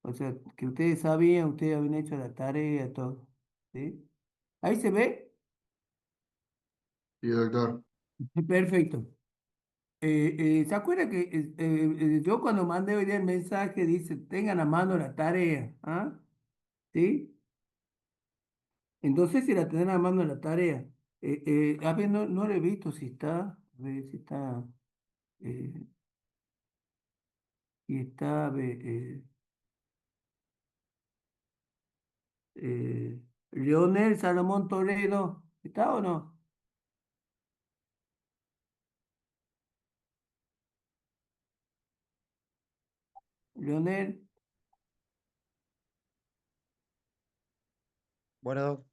O sea, que ustedes sabían, ustedes habían hecho la tarea, todo. ¿Sí? Ahí se ve. Sí, doctor. Perfecto. ¿Se acuerda que yo cuando mandé hoy día el mensaje dice, tengan a mano la tarea? ¿Ah? ¿Sí? Entonces, si la tienen a mano la tarea, a ver, no le he visto si está, a ver si está, eh, y está, a ver, Leonel Salomón Toledo, ¿está o no? Leonel, Bueno,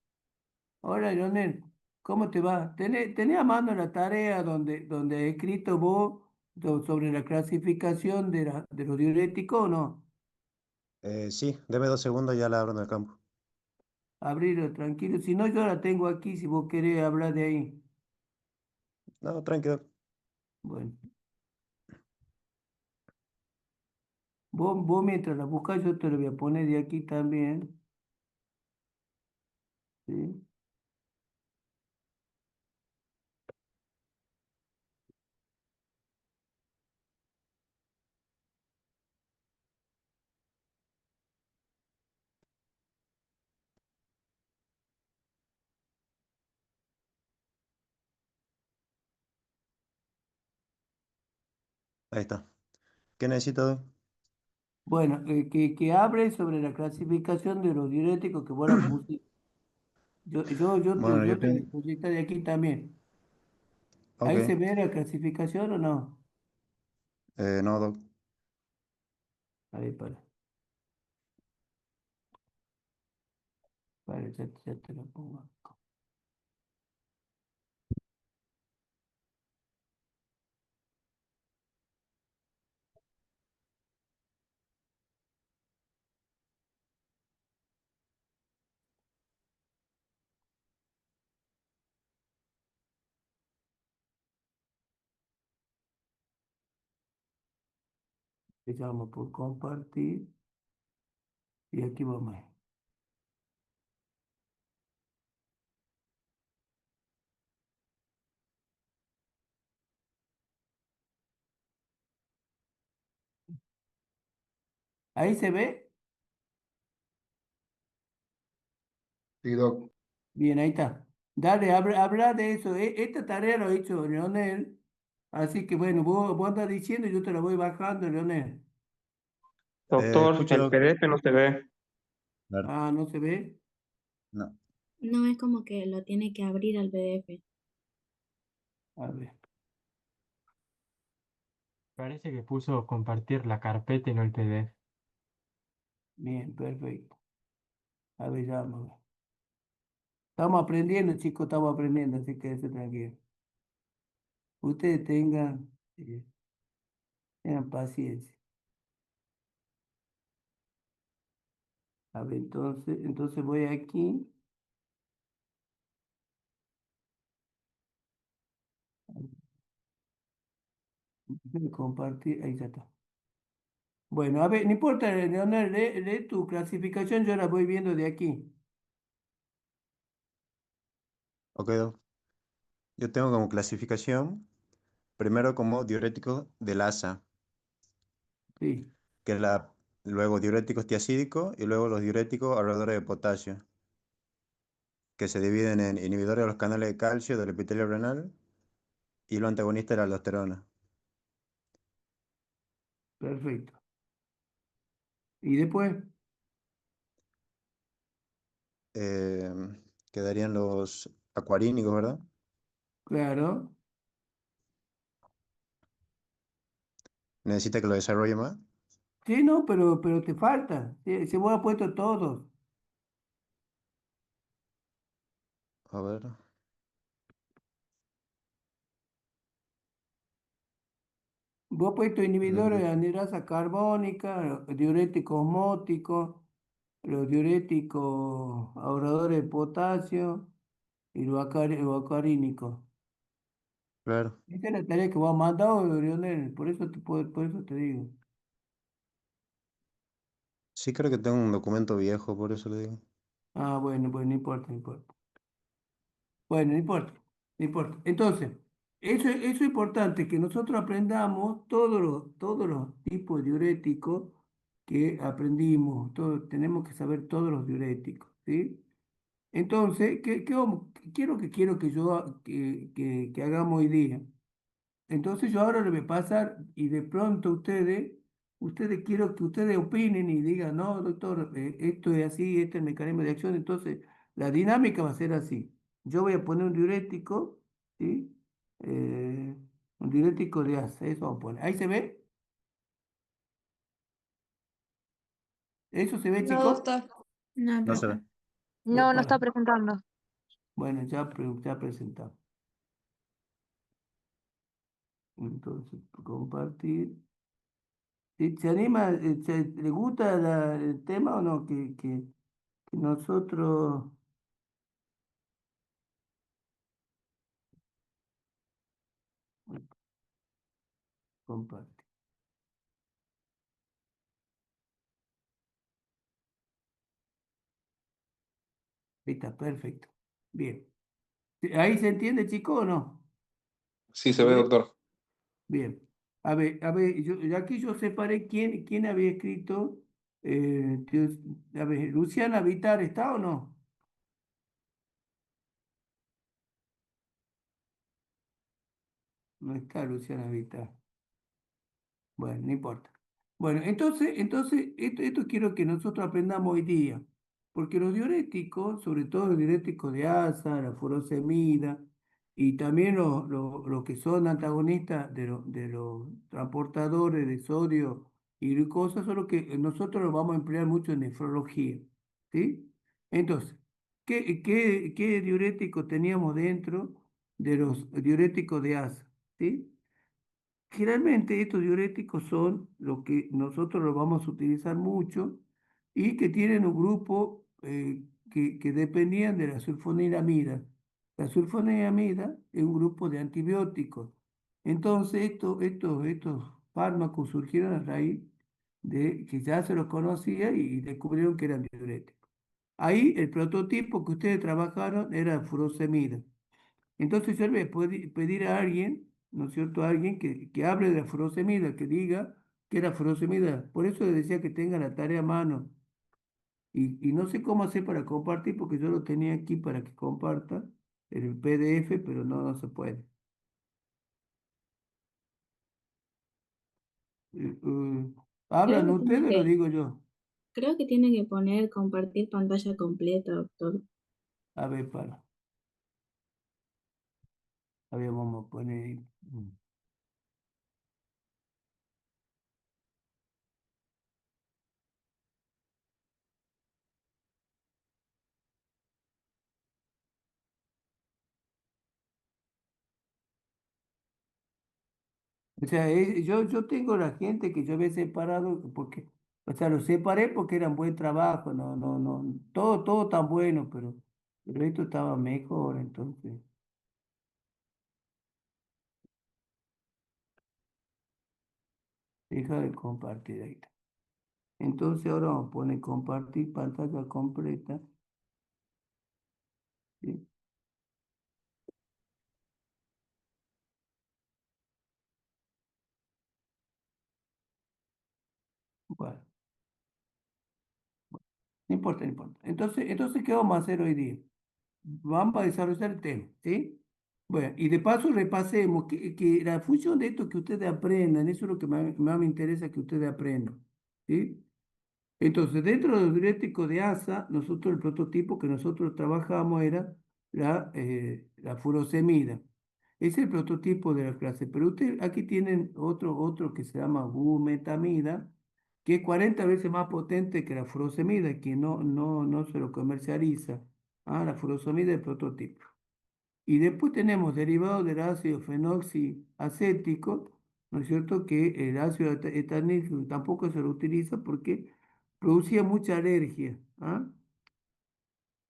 hola Leonel, ¿cómo te va? ¿Tenés a mano la tarea donde he escrito vos sobre la clasificación de los diuréticos o no? sí, deme 2 segundos, ya la abro en el campo. Abrilo, tranquilo, si no yo la tengo aquí si vos querés hablar de ahí. No, tranquilo. Bueno. Vos mientras la buscas, yo te lo voy a poner de aquí también. ¿Sí? Ahí está. ¿Qué necesito, doc? Bueno, que hable sobre la clasificación de los diuréticos que vos la pusiste. Bueno, Yo te la pusiste de aquí también. Ok. ¿Ahí se ve la clasificación o no? No, doc. Ahí, ya te lo pongo. Empezamos por compartir y aquí vamos. ¿Ahí se ve? Sí, doc. Bien, ahí está. Dale, habla de eso. Esta tarea lo ha hecho Leonel. Así que bueno, vos andas diciendo y yo te la voy bajando, Leonel. Doctor, Escuche, el doc. PDF no se ve. Claro. Ah, ¿no se ve? No. No es como que lo tiene que abrir al PDF. A ver. Parece que puso compartir la carpeta y no el PDF. Bien, perfecto. A ver, ya vamos a ver. Estamos aprendiendo, chicos, estamos aprendiendo, así que se tranquilo. Ustedes tengan paciencia. A ver, entonces voy aquí. Compartir, ahí ya está. Bueno, a ver, no importa, Leonel, lee tu clasificación, yo la voy viendo de aquí. Ok, doc. Yo tengo como clasificación, primero como diurético de Lassa, Sí, que es luego diuréticos tiacídicos y luego los diuréticos ahorradores de potasio, que se dividen en inhibidores de los canales de calcio del epitelio renal y los antagonistas de la aldosterona. perfecto. Y después, Eh, Quedarían los acuarínicos, ¿verdad? claro. Necesita que lo desarrolle más. Sí, no, pero te falta. Se vos has puesto todos. A ver. Vos has puesto inhibidores de Mm, anhidrasa carbónica, diuréticos móticos, los diuréticos ahorradores de potasio y los acarínicos. claro. Esa es la tarea que vos has mandado, Lionel, por eso te digo. Sí, creo que tengo un documento viejo, por eso le digo. Ah, bueno, pues no importa, no importa. Bueno, no importa, no importa. Entonces, eso es importante, que nosotros aprendamos todos los tipos de diuréticos que aprendimos. Tenemos que saber todos los diuréticos, ¿sí? Entonces, quiero que que hagamos hoy día? Entonces yo ahora le voy a pasar y de pronto ustedes quiero que ustedes opinen y digan, no, doctor, esto es así, este es el mecanismo de acción. Entonces la dinámica va a ser así. Yo voy a poner un diurético, ¿sí? Eh, un diurético de asa, eso vamos a poner. ¿Ahí se ve? ¿Eso se ve, No, chicos? doctor. No, No se ve. profe. No, no está Para. presentando. Bueno, ya presentamos. Entonces, compartir. ¿Se anima, le gusta el tema o no? Que nosotros, comparte. Ahí está, perfecto. Bien. ¿Ahí se entiende, chico, o no? Sí, se ¿Se ve, ve? doctor. Bien. A ver, aquí yo separé quién había escrito. A ver, Luciana Vitar, ¿está o no? No está Luciana Vitar. Bueno, no importa. Bueno, entonces esto quiero que nosotros aprendamos hoy día, porque los diuréticos, sobre todo los diuréticos de asa, la furosemida, y también los que son antagonistas de los transportadores de sodio y glucosa, son los que nosotros los vamos a emplear mucho en nefrología, ¿sí? Entonces, ¿qué diurético teníamos dentro de los diuréticos de asa? ¿Sí? Generalmente estos diuréticos son los que nosotros los vamos a utilizar mucho y que tienen un grupo que dependían de la sulfonilamida. La sulfonilamida es un grupo de antibióticos. Entonces estos fármacos surgieron a raíz de que ya se los conocía y descubrieron que eran diuréticos. Ahí el prototipo que ustedes trabajaron era furosemida. Entonces yo le voy a pedir a alguien, ¿no es cierto? A alguien que hable de la furosemida, que diga que era furosemida. Por eso le decía que tenga la tarea a mano. Y no sé cómo hacer para compartir, porque yo lo tenía aquí para que comparta en el PDF, pero no se puede. ¿Hablan ustedes o lo digo yo? Creo que tiene que poner compartir pantalla completa, doctor. A ver, a ver, vamos a poner. O sea, yo tengo la gente que yo había separado porque, o sea, los separé porque eran buen trabajo, no, todo tan bueno, pero esto estaba mejor, entonces, deja de compartir ahí. Entonces ahora vamos a poner compartir pantalla completa, ¿sí? Bueno, no importa, no importa. Entonces, ¿qué vamos a hacer hoy día? Vamos a desarrollar el tema, ¿sí? Bueno, y de paso repasemos que la función de esto que ustedes aprendan, eso es lo que más me interesa que ustedes aprendan, ¿sí? Entonces, dentro del diurético de ASA, nosotros el prototipo que nosotros trabajamos era la furosemida. Ese es el prototipo de la clase. Pero ustedes aquí tienen otro que se llama bumetamida, que es 40 veces más potente que la furosemida, que no se lo comercializa. Ah, la furosemida es el prototipo. Y después tenemos derivados del ácido fenoxiacético, ¿no es cierto? Que el ácido etánico tampoco se lo utiliza porque producía mucha alergia. ¿Ah?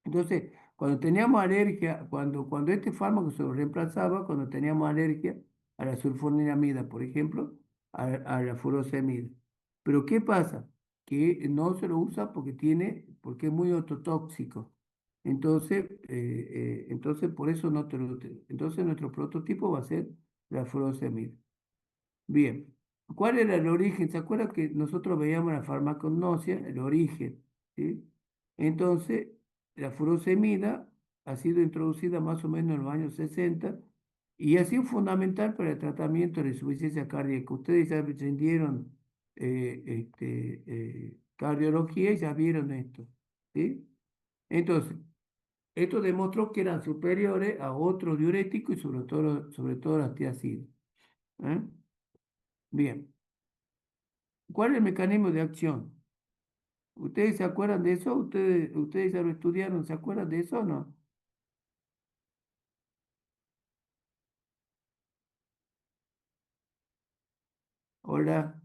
Entonces, cuando teníamos alergia, cuando este fármaco se lo reemplazaba, cuando teníamos alergia a la sulfonilamida, por ejemplo, a la furosemida. Pero ¿qué pasa? que no se lo usa porque es muy ototóxico. Entonces por eso no te lo utilizo. Entonces nuestro prototipo va a ser la furosemida. Bien, ¿cuál era el origen? ¿Se acuerdan que nosotros veíamos la farmacognosia, el origen? ¿Sí? Entonces, la furosemida ha sido introducida más o menos en los años 60 y ha sido fundamental para el tratamiento de la insuficiencia cardíaca. Ustedes ya aprendieron cardiología y ya vieron esto. ¿Sí? Entonces, esto demostró que eran superiores a otros diuréticos y sobre todo las tiazidas. ¿Eh? Bien. ¿Cuál es el mecanismo de acción? ¿Ustedes se acuerdan de eso? ¿Ustedes ya lo estudiaron? ¿Se acuerdan de eso o no? Hola.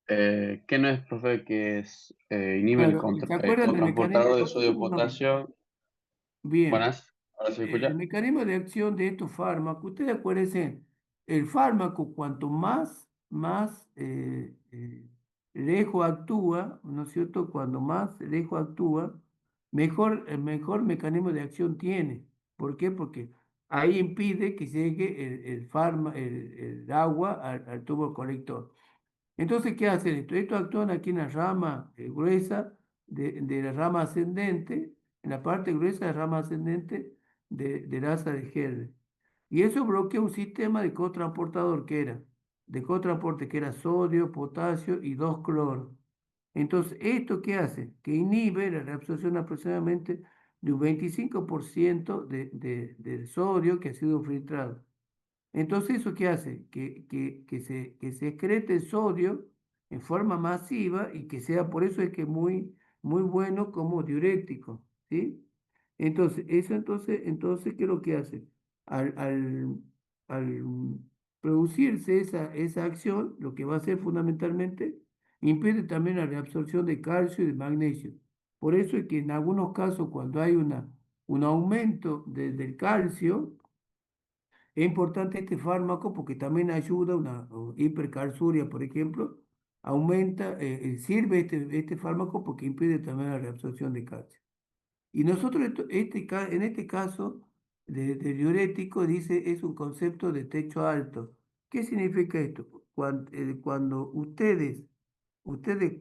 ¿Qué no es, profe, que inhibe el Claro, ¿se acuerdan del mecanismo cotransportador de de acción o no? sodio-potasio? Bien. Buenas, ¿ahora se me El escucha? mecanismo de acción de estos fármacos, ustedes acuérdense, el fármaco cuanto más lejos actúa, ¿no es cierto? Cuando más lejos actúa, mejor mecanismo de acción tiene. ¿Por qué? Porque ahí impide que llegue el agua al tubo colector. Entonces, ¿qué hacen esto? Estos actúan aquí en la rama gruesa de la rama ascendente, en la parte gruesa de la rama ascendente del asa de Herder. Y eso bloquea un sistema de cotransportador de cotransporte que era sodio, potasio y 2 cloro. Entonces, ¿esto qué hace? Que inhibe la reabsorción aproximadamente de un 25% del sodio que ha sido filtrado. Entonces, ¿eso qué hace? Que se excrete el sodio en forma masiva y que sea, por eso es que es muy bueno como diurético, ¿sí? Entonces, ¿qué es lo que hace? Al producirse esa acción, lo que va a hacer fundamentalmente, impide también la reabsorción de calcio y de magnesio. Por eso es que en algunos casos, cuando hay un aumento del calcio, es importante este fármaco porque también ayuda una hipercalciuria, por ejemplo, sirve este fármaco porque impide también la reabsorción de calcio. Y nosotros, en este caso de diurético, dice, es un concepto de techo alto. ¿Qué significa esto? Cuando ustedes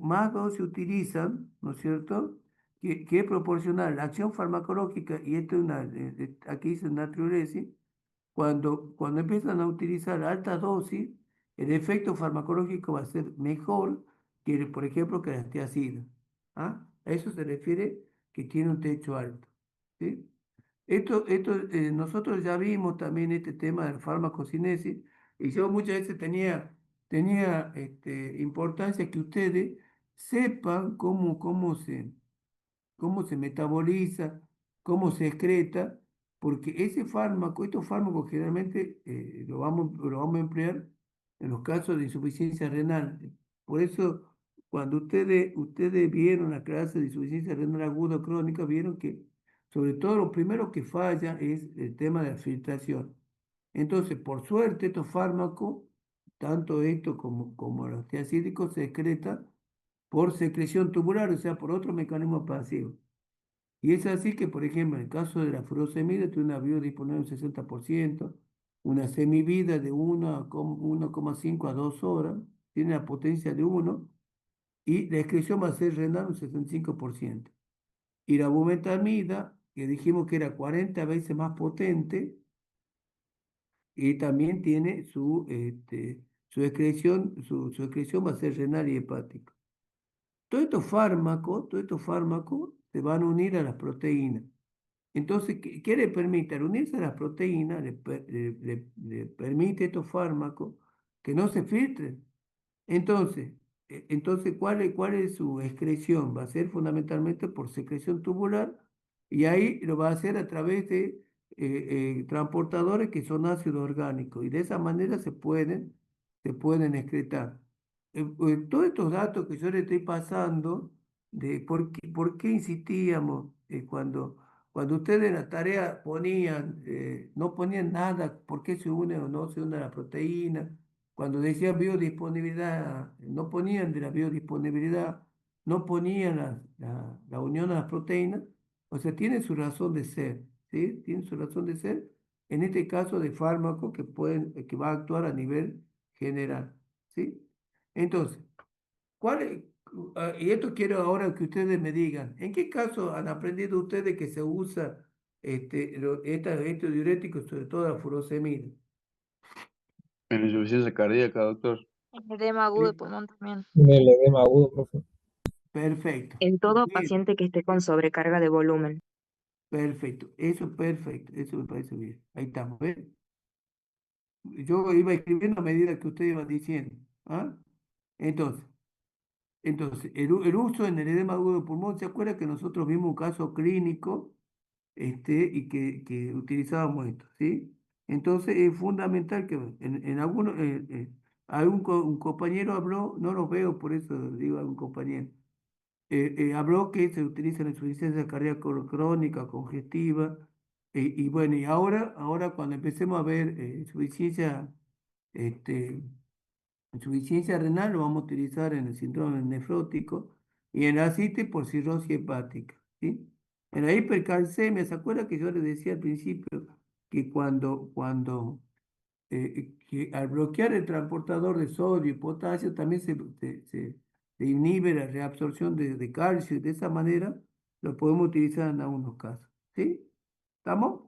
más dosis utilizan, ¿no es cierto? Que es proporcional la acción farmacológica, y esto es aquí dice natriuresis, cuando empiezan a utilizar altas dosis, el efecto farmacológico va a ser mejor que, por ejemplo, que la tiazida. ¿Ah? A eso se refiere que tiene un techo alto. ¿Sí? Nosotros ya vimos también este tema de la farmacocinesis, y yo muchas veces tenía importancia que ustedes sepan cómo se metaboliza, cómo se excreta, porque estos fármacos generalmente lo vamos a emplear en los casos de insuficiencia renal. Por eso, cuando ustedes vieron la clase de insuficiencia renal aguda o crónica, vieron que sobre todo lo primero que falla es el tema de la filtración. Entonces, por suerte, estos fármacos, tanto esto como los tiacídicos, se excretan por secreción tubular, o sea, por otro mecanismo pasivo. Y es así que, por ejemplo, en el caso de la furosemida, tiene una biodisponibilidad de un 60%, una semivida de 1,5 a 2 horas, tiene la potencia de 1, y la excreción va a ser renal un 65%. Y la bumetamida, que dijimos que era 40 veces más potente, y también tiene su excreción va a ser renal y hepática. Todos estos fármacos se van a unir a las proteínas. Entonces, ¿qué le permite? Al unirse a las proteínas, le permite a estos fármacos que no se filtren. Entonces, ¿cuál es su excreción? Va a ser fundamentalmente por secreción tubular, y ahí lo va a hacer a través de transportadores que son ácidos orgánicos, y de esa manera se pueden excretar. Todos estos datos que yo le estoy pasando de por qué insistíamos cuando ustedes en la tarea no ponían nada, por qué se une o no se une a la proteína. Cuando decía biodisponibilidad, no ponían de la biodisponibilidad, no ponían la unión a las proteínas, o sea, tiene su razón de ser, ¿sí? Tiene su razón de ser, en este caso de fármacos que va a actuar a nivel general, ¿sí? Entonces, y esto quiero ahora que ustedes me digan, ¿en qué caso han aprendido ustedes que se usa estos diuréticos, sobre todo la furosemida? En insuficiencia cardíaca, doctor. El edema agudo de Eh, pulmón también. En el edema agudo, profe. Perfecto. En todo Bien, paciente que esté con sobrecarga de volumen. perfecto. Eso perfecto. Eso me parece bien. Ahí estamos, ¿ves? Yo iba escribiendo a medida que usted iba diciendo. ¿Ah? Entonces, el uso en el edema agudo de pulmón, ¿se acuerda que nosotros vimos un caso clínico y que utilizábamos esto, ¿sí? Entonces es fundamental que en algunos, un compañero habló, no lo veo, por eso digo a un compañero, habló que se utiliza la insuficiencia cardíaca crónica, congestiva, y bueno, y ahora cuando empecemos a ver este, insuficiencia renal, lo vamos a utilizar en el síndrome nefrótico y en la ascitis por cirrosis hepática, ¿sí? En la hipercalcemia, ¿se acuerda que yo le decía al principio que que al bloquear el transportador de sodio y potasio también se inhibe la reabsorción de calcio y de esa manera lo podemos utilizar en algunos casos, ¿sí? ¿Estamos?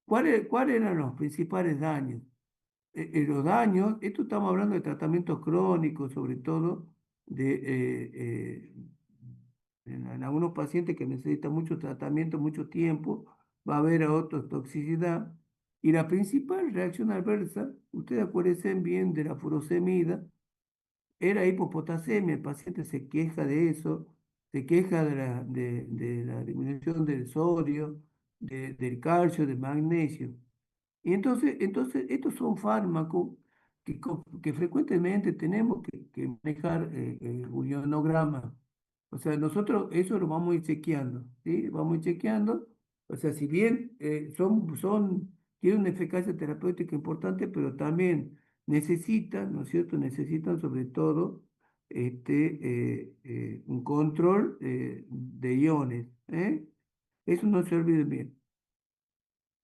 ¿Cuáles eran los principales daños? Los daños, esto estamos hablando de tratamientos crónicos, sobre todo en algunos pacientes que necesitan mucho tratamiento, mucho tiempo, va a haber ototoxicidad. Y la principal reacción adversa, ustedes acuérdense bien de la furosemida, era hipopotasemia. El paciente se queja de eso, se queja de la disminución del sodio, del calcio, del magnesio. Y entonces estos son fármacos que frecuentemente tenemos que manejar unionogramas. O sea, nosotros eso lo vamos a ir chequeando, ¿sí? Vamos a ir chequeando. O sea, si bien tienen una eficacia terapéutica importante, pero también necesitan, ¿no es cierto? Necesitan sobre todo un control de iones, ¿eh? Eso no se olviden bien.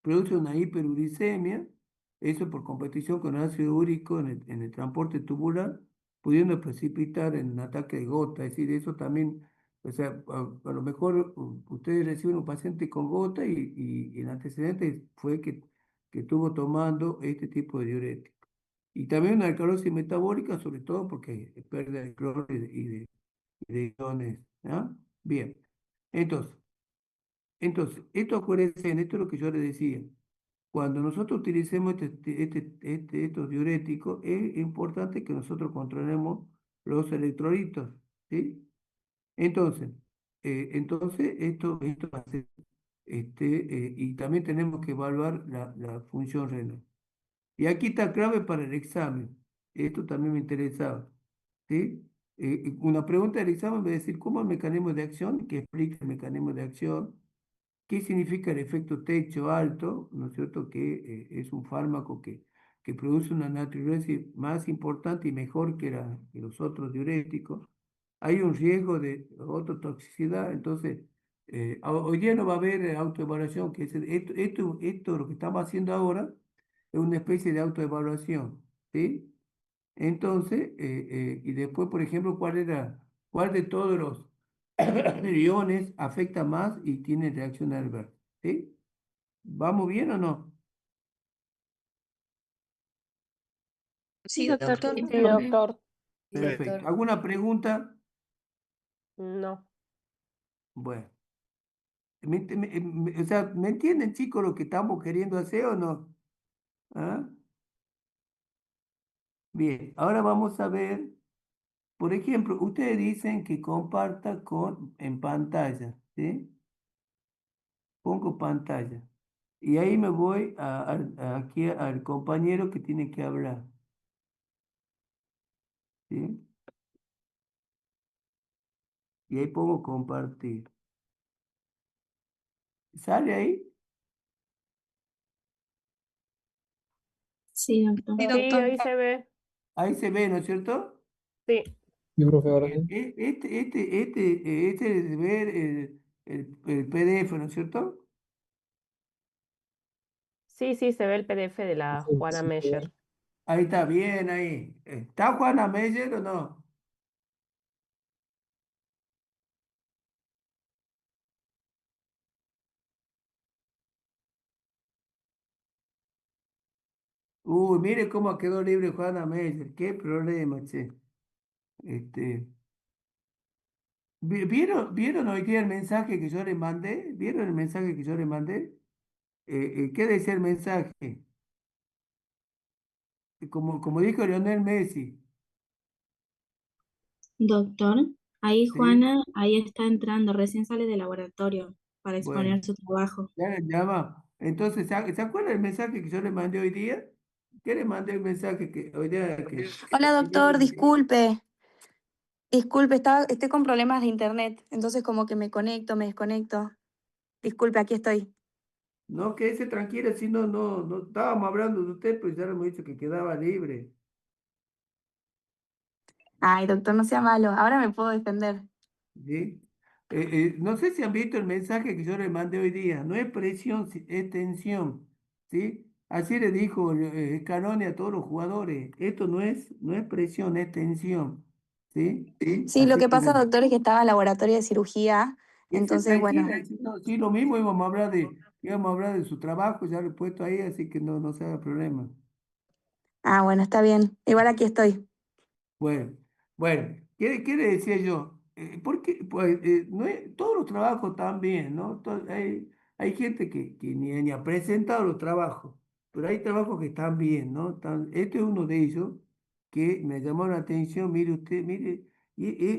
Produce una hiperuricemia, eso por competición con el ácido úrico en el transporte tubular, pudiendo precipitar en un ataque de gota. Es decir, eso también, o sea, a lo mejor ustedes reciben un paciente con gota y el antecedente fue que estuvo tomando este tipo de diurético. Y también una alcalosis metabólica, sobre todo porque es pérdida de cloro y de iones. ¿Ah? Bien, entonces. Esto acuérdense, esto es lo que yo les decía. Cuando nosotros utilicemos estos diuréticos, es importante que nosotros controlemos los electrolitos, ¿sí? Entonces, esto va a ser, y también tenemos que evaluar la función renal. Y aquí está clave para el examen. Esto también me interesaba, ¿sí? Una pregunta del examen va a decir, ¿cómo el mecanismo de acción? Que explica el mecanismo de acción. ¿Qué significa el efecto techo alto? ¿No es cierto? Que es un fármaco que produce una natriuresis más importante y mejor que los otros diuréticos. Hay un riesgo de ototoxicidad, entonces hoy día no va a haber autoevaluación, que esto lo que estamos haciendo ahora es una especie de autoevaluación, ¿sí? Entonces, y después, por ejemplo, cuál de todos los iones afecta más y tiene reacción adversa? ¿Sí? ¿Vamos bien o no? Sí, Doctor, doctor. sí, Sí, doctor. Sí, Perfecto. doctor. ¿Alguna pregunta? No. Bueno, o sea, ¿me entienden, chicos, lo que estamos queriendo hacer o no? ¿Ah? Bien, ahora vamos a ver, por ejemplo, ustedes dicen que comparta en pantalla, ¿sí? Pongo pantalla. Y ahí me voy aquí al compañero que tiene que hablar, ¿sí? Y ahí pongo compartir. ¿Sale ahí? Sí, doctor. Sí, Sí, doctor. ahí se ve. Ahí se ve, ¿no es cierto? Sí. Sí, profe, ahora Bien. sí. Este es ver el PDF, ¿no es cierto? Sí, sí, se ve el PDF de la Sí, Juana sí, Meyer. Ahí está, bien, ahí. ¿Está Juana Meyer o no? Uy, mire cómo quedó libre Juana Meyer. Qué problema, che. Este, ¿vieron hoy día el mensaje que yo le mandé? ¿Vieron el mensaje que yo le mandé? ¿Qué decía el mensaje? Como dijo Lionel Messi, Doctor, ahí ¿sí? Juana, ahí está entrando, recién sale del laboratorio para Bueno, exponer su trabajo. ya va. Entonces, ¿se acuerda el mensaje que yo le mandé hoy día? ¿Qué le mandé el mensaje que hoy día que... Hola, doctor, disculpe, estoy con problemas de internet, entonces como que me conecto, me desconecto. Disculpe, aquí estoy. No, quédese tranquila, si no estábamos hablando de usted, pues ya le hemos dicho que quedaba libre, Ay, doctor, no sea malo, ahora me puedo defender. ¿sí? No sé si han visto el mensaje que yo le mandé hoy día, no es presión, es tensión, ¿sí? Así le dijo Scaloni a todos los jugadores, esto no es presión, es tensión, ¿sí? Sí, lo Así que que pasa, bueno, doctor, es que estaba en laboratorio de cirugía, esté entonces, bueno. tranquila, si no, sí, lo mismo íbamos a hablar de su trabajo, ya lo he puesto ahí, así que no se haga problema. Ah, bueno, está bien. Igual aquí estoy. Bueno, bueno, ¿qué le decía yo? Porque pues, todos los trabajos están bien, ¿no? Hay gente que ni ha presentado los trabajos, pero hay trabajos que están bien, ¿no? Este es uno de ellos que me llamó la atención, mire usted, mire,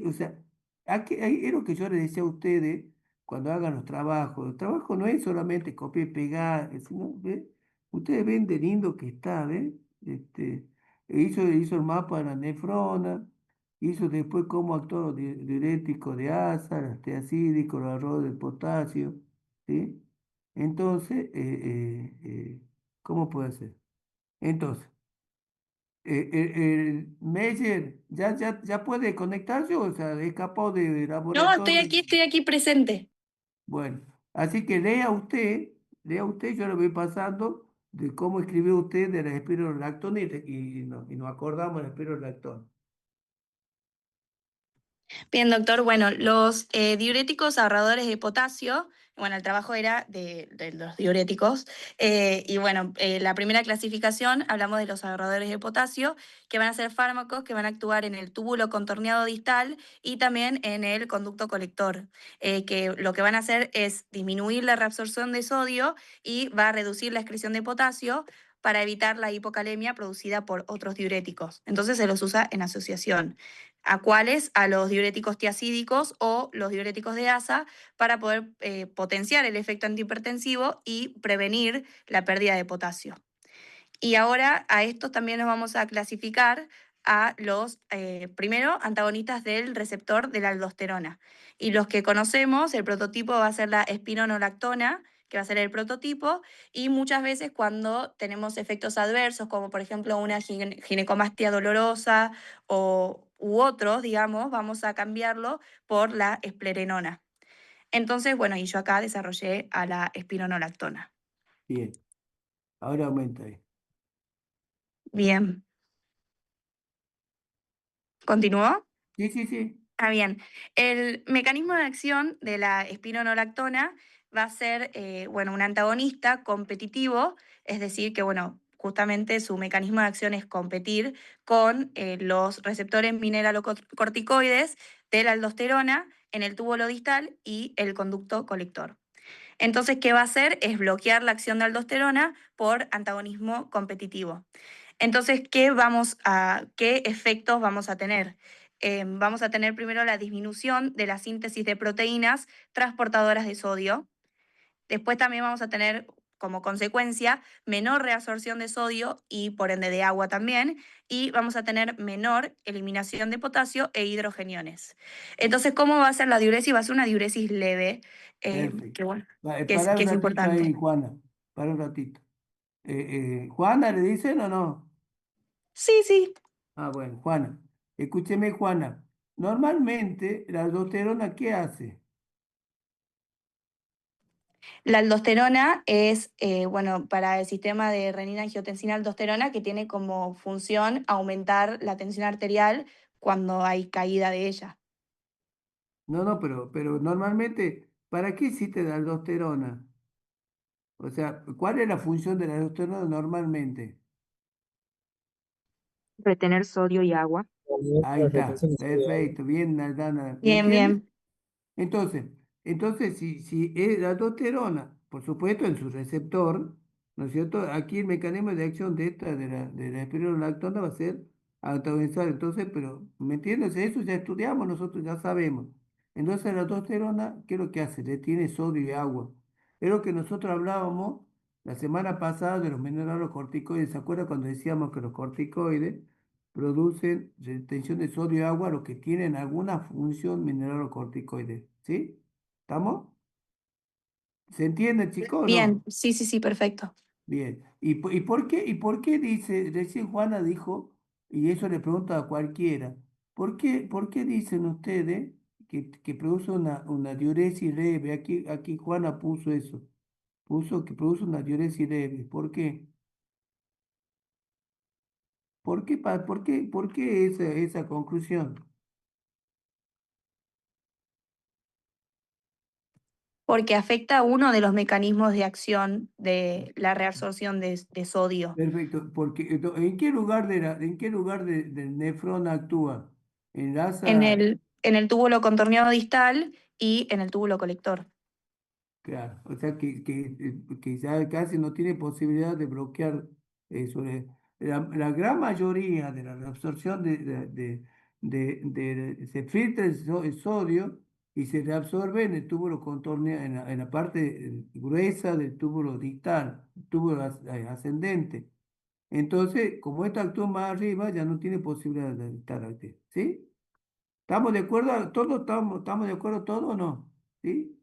o sea, es lo que yo le decía a ustedes cuando hagan los trabajos. El trabajo no es solamente copiar y pegar, sino, ¿ve? Ustedes ven de lindo que está, ¿ven? Hizo el mapa de la nefrona, hizo después cómo actuó los diuréticos de asa, los teacídicos, los arroz de potasio, ¿sí? Entonces, ¿cómo puede ser? Entonces, el Meyer ya puede conectarse, o sea, escapó del No, laboratorio. estoy aquí presente. Bueno, así que lea usted, yo le voy pasando de cómo escribió usted de la espirulactona y nos acordamos de la espirulactona. Bien, doctor. Bueno, los diuréticos ahorradores de potasio, bueno, el trabajo era de los diuréticos. Y bueno, la primera clasificación, hablamos de los ahorradores de potasio, que van a ser fármacos que van a actuar en el túbulo contorneado distal y también en el conducto colector, que lo que van a hacer es disminuir la reabsorción de sodio y va a reducir la excreción de potasio para evitar la hipocalemia producida por otros diuréticos. Entonces se los usa en asociación. ¿A cuáles? A los diuréticos tiacídicos o los diuréticos de asa para poder potenciar el efecto antihipertensivo y prevenir la pérdida de potasio. Y ahora a estos también los vamos a clasificar a los, primero, antagonistas del receptor de la aldosterona. Y los que conocemos, el prototipo va a ser la espironolactona, que va a ser el prototipo, y muchas veces cuando tenemos efectos adversos, como por ejemplo una ginecomastia dolorosa u otros, digamos, vamos a cambiarlo por la esplerenona. Entonces, bueno, y yo acá desarrollé a la espironolactona. Bien, ahora aumenta ahí. Bien, ¿continúo? Sí, sí, sí. Ah, bien. El mecanismo de acción de la espironolactona va a ser, bueno, un antagonista competitivo, es decir, que, bueno, justamente su mecanismo de acción es competir con los receptores mineralocorticoides de la aldosterona en el túbulo distal y el conducto colector. Entonces, ¿qué va a hacer? Es bloquear la acción de aldosterona por antagonismo competitivo. Entonces, ¿qué efectos vamos a tener? Vamos a tener primero la disminución de la síntesis de proteínas transportadoras de sodio. Después también vamos a tener como consecuencia menor reabsorción de sodio y por ende de agua también, y vamos a tener menor eliminación de potasio e hidrogeniones. Entonces, ¿cómo va a ser la diuresis? Va a ser una diuresis leve, Perfecto. que, bueno, Va, que para un es ratito ahí, importante. Juana, para un ratito. ¿Juana le dicen o no? Sí, sí. Ah, bueno, Juana. Escúcheme, Juana. Normalmente la aldosterona, ¿qué hace? La aldosterona es, bueno, para el sistema de renina-angiotensina-aldosterona que tiene como función aumentar la tensión arterial cuando hay caída de ella. No, no, pero normalmente, ¿para qué existe la aldosterona? O sea, ¿cuál es la función de la aldosterona normalmente? Retener sodio y agua. Ahí está, perfecto, bien, Aldana. ¿Me Bien, entiendes? bien. Entonces, si es la aldosterona, por supuesto, en su receptor, ¿no es cierto? Aquí el mecanismo de acción de esta, de la espironolactona va a ser antagonizar. Entonces, pero, ¿me entiendes? Eso ya estudiamos, nosotros ya sabemos. Entonces, la aldosterona, ¿qué es lo que hace? Le tiene sodio y agua. Es lo que nosotros hablábamos la semana pasada de los mineralocorticoides. ¿Se acuerda cuando decíamos que los corticoides producen retención de sodio y agua, los que tienen alguna función mineralocorticoide? ¿Sí? ¿Estamos? ¿Se entiende, chico, o Bien, no? sí, sí, sí, perfecto. Bien. ¿Y por qué dice, recién Juana dijo, y eso le pregunto a cualquiera, por qué dicen ustedes que produce una diuresis leve? Aquí Juana puso eso, puso que produce una diuresis leve. ¿Por qué? ¿Por qué esa conclusión? Porque afecta a uno de los mecanismos de acción de la reabsorción de sodio. Perfecto, porque ¿en qué lugar del nefrón actúa? En Enlaza, el túbulo contorneado distal y en el túbulo colector. claro, o sea que ya casi no tiene posibilidad de bloquear eso. La gran mayoría de la reabsorción se filtra el sodio y se reabsorbe en el túbulo contorneado, en la parte gruesa del túbulo distal, túbulo ascendente. Entonces, como esto actúa más arriba, ya no tiene posibilidad de estar aquí. ¿Sí? ¿Estamos de acuerdo? ¿Todos estamos de acuerdo todos o no? ¿Sí?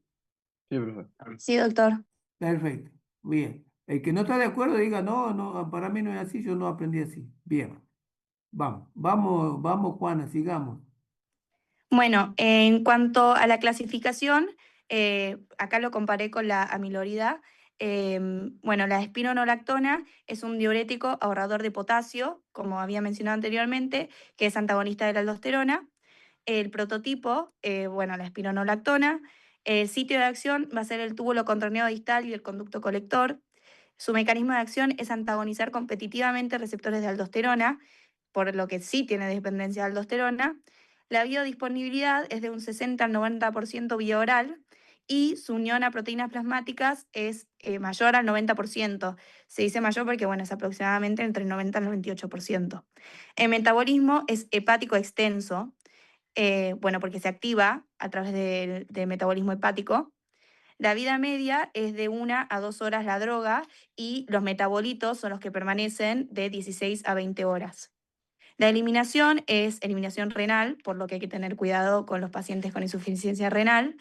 Sí, profe. Sí, doctor. Perfecto. Bien. El que no está de acuerdo diga, no, no, para mí no es así, yo no aprendí así. Bien. Vamos, Juana, sigamos. Bueno, en cuanto a la clasificación, acá lo comparé con la amilorida. Bueno, la espironolactona es un diurético ahorrador de potasio, como había mencionado anteriormente, que es antagonista de la aldosterona. El prototipo, bueno, la espironolactona. El sitio de acción va a ser el túbulo contorneado distal y el conducto colector. Su mecanismo de acción es antagonizar competitivamente receptores de aldosterona, por lo que sí tiene dependencia de aldosterona. La biodisponibilidad es de un 60 al 90% vía oral y su unión a proteínas plasmáticas es mayor al 90%. Se dice mayor porque, bueno, es aproximadamente entre el 90 al 98%. El metabolismo es hepático extenso, bueno, porque se activa a través del metabolismo hepático. La vida media es de 1 a 2 horas la droga y los metabolitos son los que permanecen de 16 a 20 horas. La eliminación es eliminación renal, por lo que hay que tener cuidado con los pacientes con insuficiencia renal.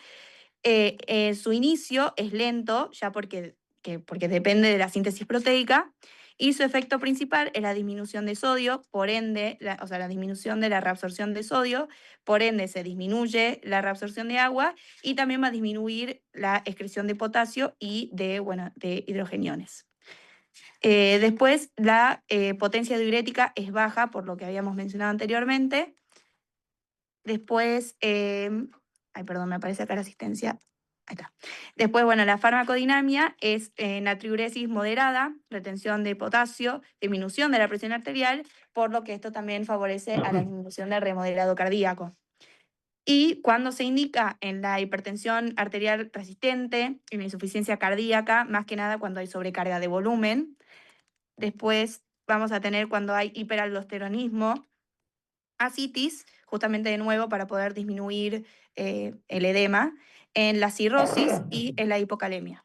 Su inicio es lento, ya porque depende de la síntesis proteica, y su efecto principal es la disminución de sodio, por ende, o sea, la disminución de la reabsorción de sodio, por ende se disminuye la reabsorción de agua y también va a disminuir la excreción de potasio y bueno, de hidrogeniones. Después, la potencia diurética es baja, por lo que habíamos mencionado anteriormente. Después, ay, perdón, me aparece acá la asistencia. Ahí está. Después, bueno, la farmacodinamia es natriuresis moderada, retención de potasio, disminución de la presión arterial, por lo que esto también favorece a la disminución del remodelado cardíaco. Y cuando se indica en la hipertensión arterial resistente, en la insuficiencia cardíaca, más que nada cuando hay sobrecarga de volumen. Después vamos a tener cuando hay hiperaldosteronismo, ascitis, justamente de nuevo para poder disminuir el edema, en la cirrosis y en la hipocalemia.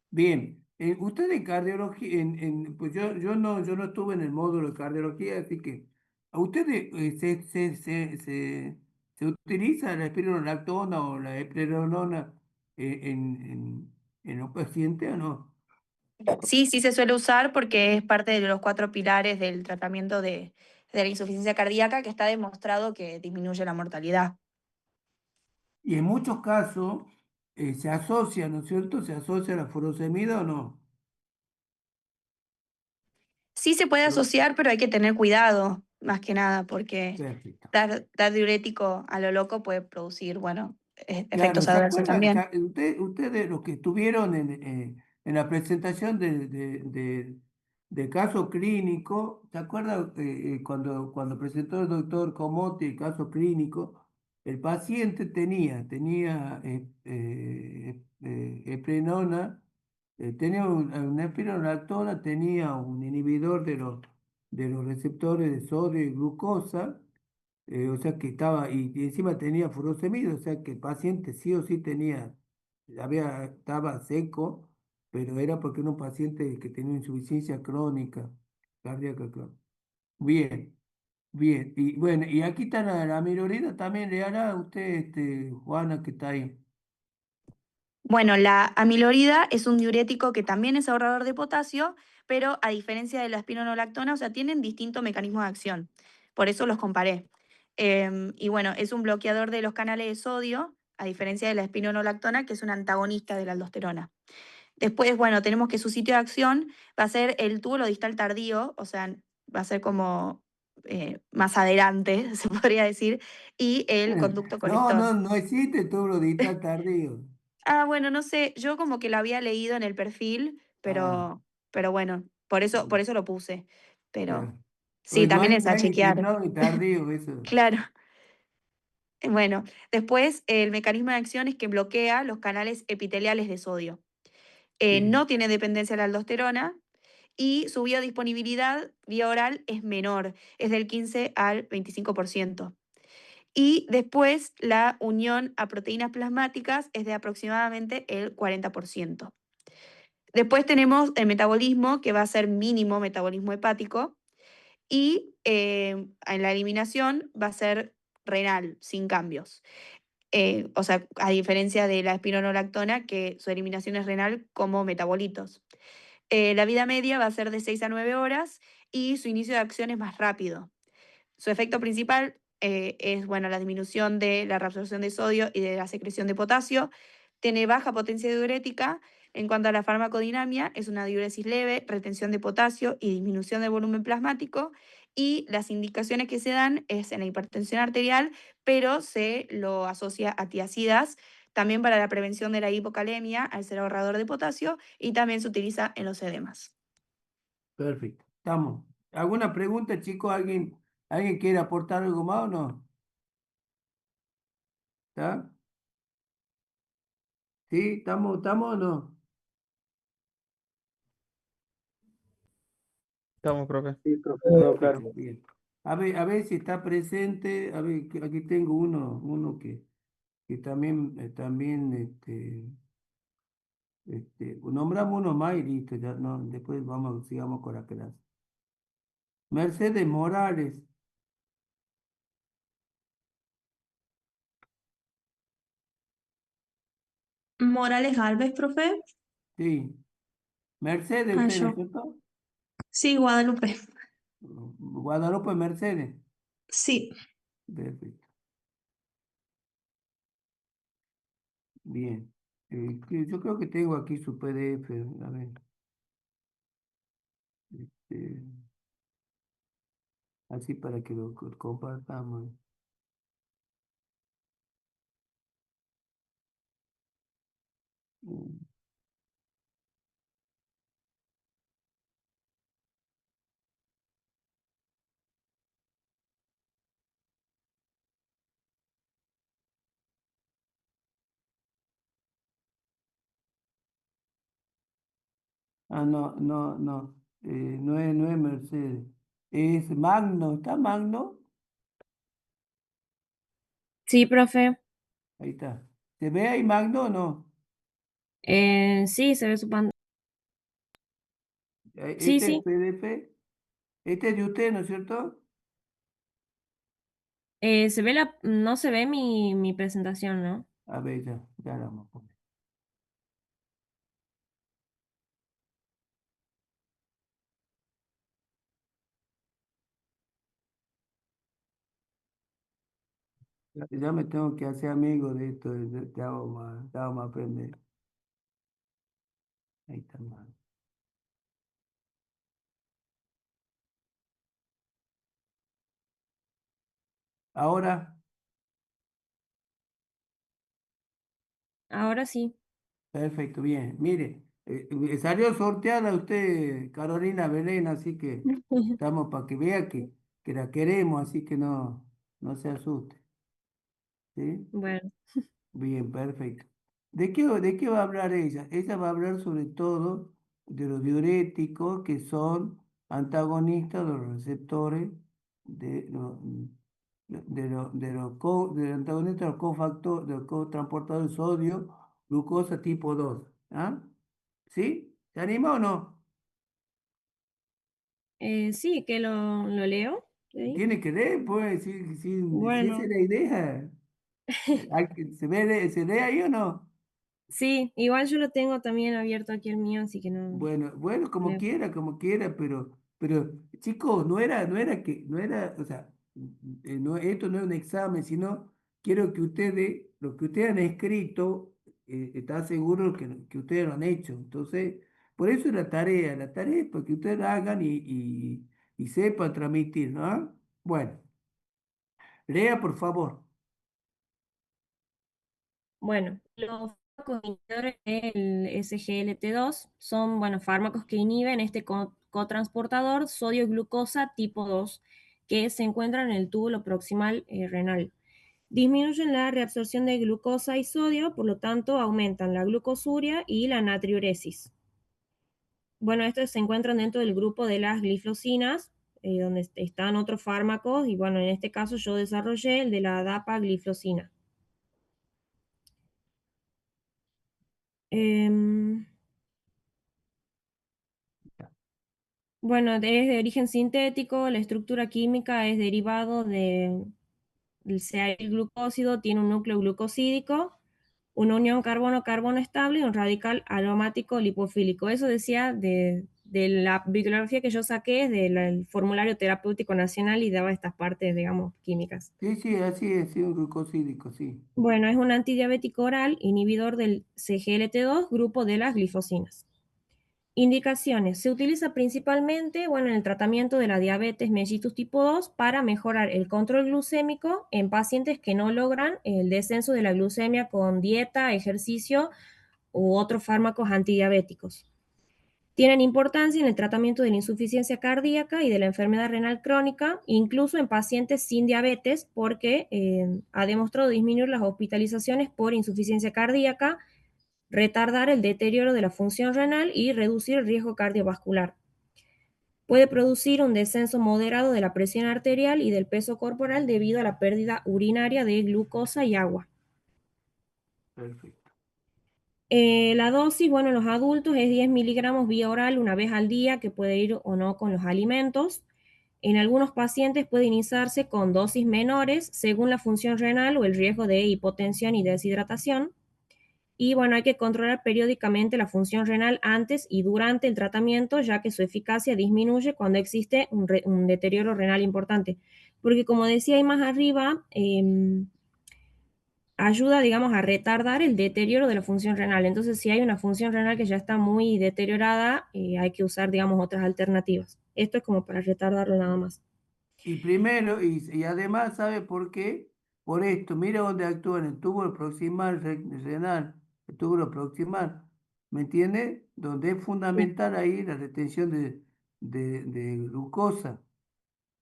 Bien. Usted en cardiología, pues yo no estuve en el módulo de cardiología, así que ¿a ustedes se utiliza la espironolactona o la eplerenona en los pacientes o no? Sí, sí se suele usar porque es parte de los 4 pilares del tratamiento de la insuficiencia cardíaca que está demostrado que disminuye la mortalidad. Y en muchos casos se asocia, ¿no es cierto? ¿Se asocia a la furosemida o no? Sí se puede Pero- asociar, pero hay que tener cuidado, más que nada, porque Perfecto. dar diurético a lo loco puede producir, bueno, Claro, efectos ¿se adversos acuerdan? también. Ustedes, los que estuvieron en la presentación de caso clínico, ¿se acuerdan cuando presentó el doctor Comotti el caso clínico? El paciente tenía eprenona, tenía una espironolactona, tenía un inhibidor de los receptores de sodio y glucosa, o sea que y encima tenía furosemida, o sea que el paciente sí o sí estaba seco, pero era porque era un paciente que tenía insuficiencia crónica, cardíaca crónica. Bien, bien. Y bueno, y aquí está la mirorina, también le hará a usted, Juana, que está ahí. Bueno, la amilorida es un diurético que también es ahorrador de potasio, pero a diferencia de la espironolactona, o sea, tienen distintos mecanismos de acción. Por eso los comparé. Y bueno, es un bloqueador de los canales de sodio, a diferencia de la espironolactona, que es un antagonista de la aldosterona. Después, bueno, tenemos que su sitio de acción va a ser el túbulo distal tardío, o sea, va a ser como más adelante, se podría decir, y el conducto No, colector. no, no existe túbulo distal tardío. Ah, bueno, no sé, yo como que lo había leído en el perfil, Ah, pero bueno, por eso lo puse. Pero claro. sí, Pues no también hay, es no a hay ni chequear. temprano ni tardío, eso. Claro. Bueno, después el mecanismo de acción es que bloquea los canales epiteliales de sodio. Bien. No tiene dependencia de la aldosterona y su biodisponibilidad vía oral es menor, es del 15 al 25%. Y después la unión a proteínas plasmáticas es de aproximadamente el 40%. Después tenemos el metabolismo, que va a ser mínimo metabolismo hepático, y en la eliminación va a ser renal, sin cambios. O sea, a diferencia de la espironolactona, que su eliminación es renal como metabolitos. La vida media va a ser de 6 a 9 horas y su inicio de acción es más rápido. Su efecto principal es bueno, la disminución de la reabsorción de sodio y de la secreción de potasio. Tiene baja potencia diurética. En cuanto a la farmacodinamia, es una diuresis leve, retención de potasio y disminución del volumen plasmático. Y las indicaciones que se dan es en la hipertensión arterial, pero se lo asocia a tiacidas, también para la prevención de la hipocalemia, al ser ahorrador de potasio, y también se utiliza en los edemas. Perfecto. Estamos. ¿Alguna pregunta, chicos? ¿Alguien quiere aportar algo más o no? ¿Está? ¿Sí? ¿Estamos o no? Estamos, profe. Sí, profe, todo claro. Perfecto, bien. A ver si está presente. A ver, que aquí tengo uno que también nombramos uno más y listo. Ya, no, después sigamos con la clase. Mercedes Morales. Morales Alves, profe. Sí. Mercedes, Ah, usted, ¿no es yo. cierto? Sí, Guadalupe. Guadalupe Mercedes. Sí. Perfecto. Bien. Yo creo que tengo aquí su PDF. A ver. este, Así para que lo compartamos. Mm. Ah, no, no, no. No es Mercedes. Es Magno. ¿Está Magno? Sí, profe. Ahí está. ¿Se ve ahí Magno o no? Sí, se ve su pantalla. Sí, Este es el sí. PDF. Este es de usted, ¿no es cierto? No se ve mi presentación, ¿no? A ver, ya la vamos a poner. Ya me tengo que hacer amigo de esto, ya vamos a aprender. Ahí está mal. Ahora, Ahora sí. perfecto, bien. Mire, salió sorteada usted, Carolina Belén, así que estamos para que vea que la queremos, así que no se asuste. ¿Sí? Bueno, Bien, perfecto. ¿De qué va a hablar ella? Ella va a hablar sobre todo de los diuréticos que son antagonistas de los receptores de los antagonistas de los cofactores, de los cotransportadores de sodio, glucosa tipo 2. ¿Ah? ¿Sí? ¿Se anima o no? sí, que lo leo. ¿Sí? Tiene que leer, pues, si esa es Bueno, la idea. ¿Se ve ahí o no? sí, igual yo lo tengo también abierto aquí el mío, así que no Bueno, leo. como quiera, pero chicos, no era, o sea, esto no es un examen, sino quiero que ustedes, lo que ustedes han escrito, está seguro que ustedes lo han hecho. Entonces, por eso es la tarea es para que ustedes la hagan y sepan transmitir, ¿no? Bueno, lea por favor. Bueno, los fármacos inhibidores del SGLT2 son, bueno, fármacos que inhiben este cotransportador sodio-glucosa tipo 2 que se encuentra en el túbulo proximal renal. Disminuyen la reabsorción de glucosa y sodio, por lo tanto aumentan la glucosuria y la natriuresis. Bueno, estos se encuentran dentro del grupo de las glifosinas, donde están otros fármacos, y bueno, en este caso yo desarrollé el de la dapagliflozina. Em, bueno, es de origen sintético, la estructura química es derivado del glucósido, tiene un núcleo glucosídico, una unión carbono-carbono estable y un radical aromático lipofílico. Eso decía de la bibliografía que yo saqué del formulario terapéutico nacional y daba estas partes, digamos, químicas. Sí, así es, sí, un glucosídico, sí. Bueno, es un antidiabético oral, inhibidor del CGLT2, grupo de las glifosinas. Indicaciones. Se utiliza principalmente, bueno, en el tratamiento de la diabetes mellitus tipo 2 para mejorar el control glucémico en pacientes que no logran el descenso de la glucemia con dieta, ejercicio u otros fármacos antidiabéticos. Tienen importancia en el tratamiento de la insuficiencia cardíaca y de la enfermedad renal crónica, incluso en pacientes sin diabetes, porque ha demostrado disminuir las hospitalizaciones por insuficiencia cardíaca, retardar el deterioro de la función renal y reducir el riesgo cardiovascular. Puede producir un descenso moderado de la presión arterial y del peso corporal debido a la pérdida urinaria de glucosa y agua. Perfecto. La dosis, bueno, en los adultos es 10 miligramos vía oral una vez al día, que puede ir o no con los alimentos. En algunos pacientes puede iniciarse con dosis menores según la función renal o el riesgo de hipotensión y deshidratación. Y bueno, hay que controlar periódicamente la función renal antes y durante el tratamiento, ya que su eficacia disminuye cuando existe un deterioro renal importante. Porque como decía ahí más arriba, ayuda, digamos, a retardar el deterioro de la función renal. Entonces, si hay una función renal que ya está muy deteriorada, hay que usar, digamos, otras alternativas. Esto es como para retardarlo nada más. Y primero, y además, ¿sabe por qué? Por esto, mira dónde actúa en el túbulo proximal renal, el túbulo proximal, ¿me entiende? Donde es Sí. fundamental ahí la retención de glucosa,